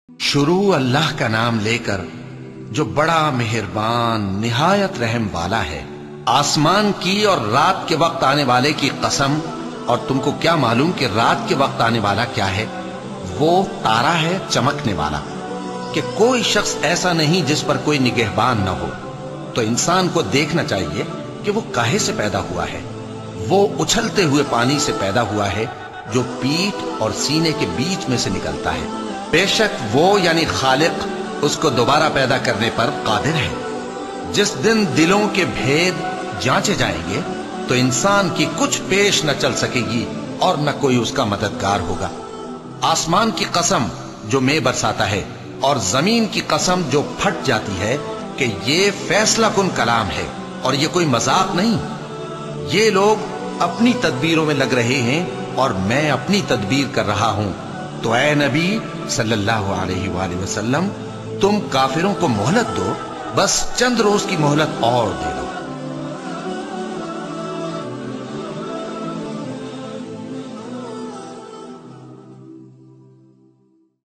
शुरू अल्लाह का नाम लेकर जो बड़ा मेहरबान निहायत रहम वाला है। आसमान की और रात के वक्त आने वाले की कसम, और तुमको क्या मालूम कि रात के वक्त आने वाला क्या है? वो तारा है चमकने वाला, कि कोई शख्स ऐसा नहीं जिस पर कोई निगहबान न हो। तो इंसान को देखना चाहिए कि वो काहे से पैदा हुआ है। वो उछलते हुए पानी से पैदा हुआ है जो पीठ और सीने के बीच में से निकलता है। बेशक वो यानी खालिक उसको दोबारा पैदा करने पर कादिर है। जिस दिन दिलों के भेद जांचे जाएंगे तो इंसान की कुछ पेश न चल सकेगी और न कोई उसका मददगार होगा। आसमान की कसम जो मेघ बरसाता है, और जमीन की कसम जो फट जाती है, कि ये फैसला कुन कलाम है और ये कोई मजाक नहीं। ये लोग अपनी तदबीरों में लग रहे हैं और मैं अपनी तदबीर कर रहा हूं। तो ऐ नबी सल्लल्लाहु अलैहि वसल्लम, तुम काफिरों को मोहलत दो, बस चंद रोज की मोहलत और दे दो।